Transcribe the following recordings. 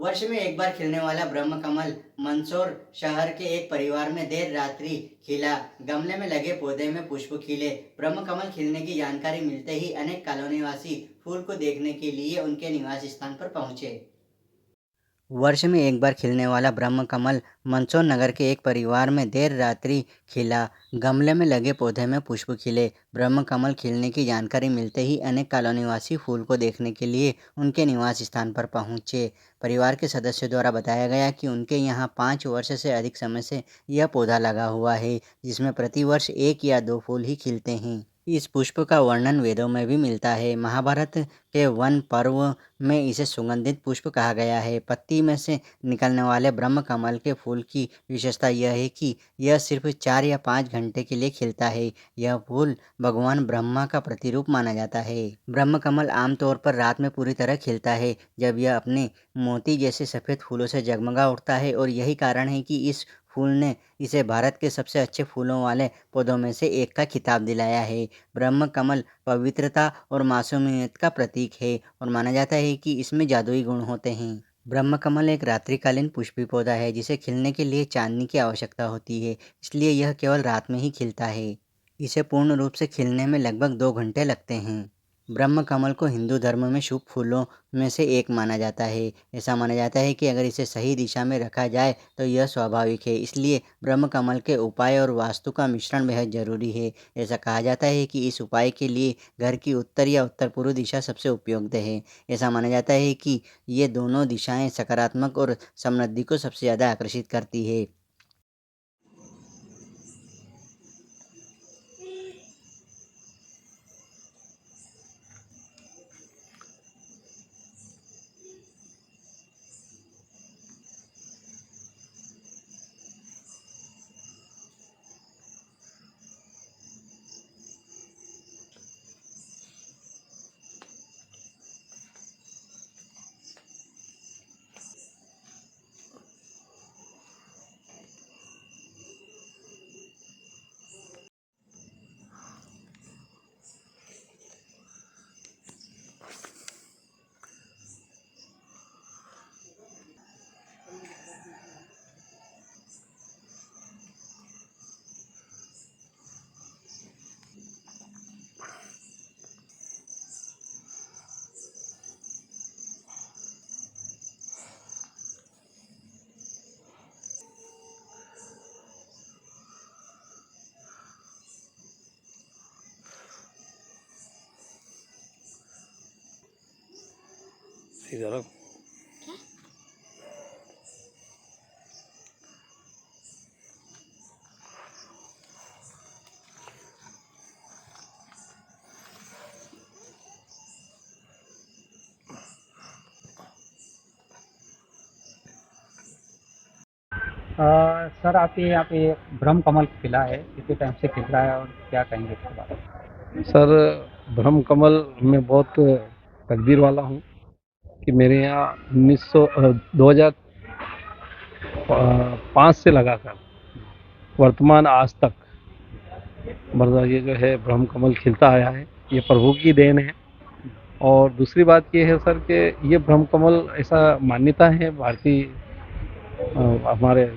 वर्ष में एक बार खिलने वाला ब्रह्म कमल मंदसौर शहर के एक परिवार में देर रात्रि खिला। गमले में लगे पौधे में पुष्प खिले। ब्रह्म कमल खिलने की जानकारी मिलते ही अनेक कॉलोनी वासी फूल को देखने के लिए उनके निवास स्थान पर पहुंचे। वर्ष में एक बार खिलने वाला ब्रह्म कमल मंदसौर नगर के एक परिवार में देर रात्रि खिला। गमले में लगे पौधे में पुष्प खिले। ब्रह्म कमल खिलने की जानकारी मिलते ही अनेक कॉलोनीवासी फूल को देखने के लिए उनके निवास स्थान पर पहुंचे। परिवार के सदस्यों द्वारा बताया गया कि उनके यहाँ 5 वर्ष से अधिक समय से यह पौधा लगा हुआ है, जिसमें प्रतिवर्ष एक या दो फूल ही खिलते हैं। इस पुष्प का वर्णन वेदों में भी मिलता है। महाभारत के वन पर्व में इसे सुगंधित पुष्प कहा गया है। पत्ती में से निकलने वाले ब्रह्म कमल के फूल की विशेषता यह है कि यह सिर्फ 4 या 5 घंटे के लिए खिलता है। यह फूल भगवान ब्रह्मा का प्रतिरूप माना जाता है। ब्रह्म कमल आमतौर पर रात में पूरी तरह खिलता है, जब यह अपने मोती जैसे सफ़ेद फूलों से जगमगा उठता है, और यही कारण है कि इस फूल ने इसे भारत के सबसे अच्छे फूलों वाले पौधों में से एक का खिताब दिलाया है। ब्रह्म कमल पवित्रता और मासूमियत का प्रतीक है और माना जाता है कि इसमें जादुई गुण होते हैं। ब्रह्म कमल एक रात्रिकालीन पुष्पी पौधा है, जिसे खिलने के लिए चांदनी की आवश्यकता होती है, इसलिए यह केवल रात में ही खिलता है। इसे पूर्ण रूप से खिलने में लगभग 2 घंटे लगते हैं। ब्रह्म कमल को हिंदू धर्म में शुभ फूलों में से एक माना जाता है। ऐसा माना जाता है कि अगर इसे सही दिशा में रखा जाए तो यह स्वाभाविक है, इसलिए ब्रह्म कमल के उपाय और वास्तु का मिश्रण बेहद जरूरी है। ऐसा कहा जाता है कि इस उपाय के लिए घर की उत्तर या उत्तर पूर्व दिशा सबसे उपयुक्त है। ऐसा माना जाता है कि ये दोनों दिशाएं सकारात्मक और समृद्धि को सबसे ज़्यादा आकर्षित करती है। इधर सर, आपके यहाँ पे ब्रह्म कमल खिला है, कितने टाइम से खिल रहा है और क्या कहेंगे इसके बारे में? सर, ब्रह्म कमल मैं बहुत तकदीर वाला हूँ कि मेरे यहाँ 2005 से लगाकर वर्तमान आज तक मतलब ये जो है ब्रह्म कमल खिलता आया है। ये प्रभु की देन है। और दूसरी बात ये है सर कि ये ब्रह्म कमल ऐसा मान्यता है भारतीय हमारे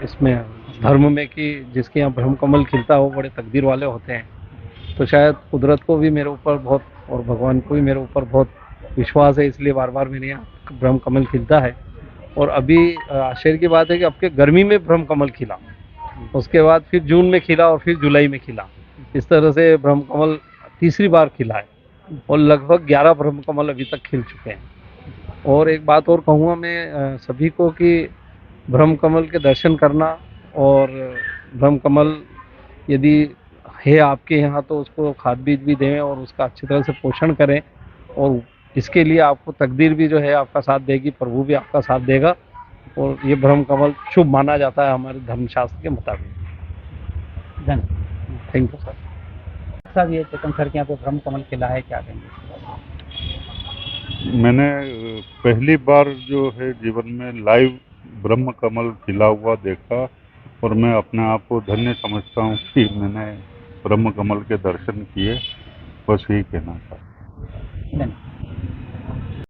इसमें धर्म में कि जिसके यहाँ ब्रह्म कमल खिलता हो बड़े तकदीर वाले होते हैं। तो शायद कुदरत को भी मेरे ऊपर बहुत और भगवान को भी मेरे ऊपर बहुत विश्वास है, इसलिए बार बार मेरे यहाँ ब्रह्म कमल खिलता है। और अभी आश्चर्य की बात है कि अब के गर्मी में ब्रह्म कमल खिला, उसके बाद फिर जून में खिला और फिर जुलाई में खिला। इस तरह से ब्रह्म कमल तीसरी बार खिला है और लगभग 11 ब्रह्म कमल अभी तक खिल चुके हैं। और एक बात और कहूँगा मैं सभी को कि ब्रह्म कमल के दर्शन करना और ब्रह्म कमल यदि है आपके यहाँ तो उसको खाद बीज भी दें और उसका अच्छी तरह से पोषण करें। और इसके लिए आपको तकदीर भी जो है आपका साथ देगी, प्रभु भी आपका साथ देगा। और ये ब्रह्म कमल शुभ माना जाता है हमारे धर्मशास्त्र के मुताबिक। धन्यवाद। Thank you sir. सर, ये चेतन सर के यहाँ पे ब्रह्म कमल खिला है, क्या कहेंगे इसके बारे में? मैंने पहली बार जो है जीवन में लाइव ब्रह्म कमल खिला हुआ देखा और मैं अपने आप को धन्य समझता हूँ कि मैंने ब्रह्म कमल के दर्शन किए। बस यही कहना था। धन्यवाद।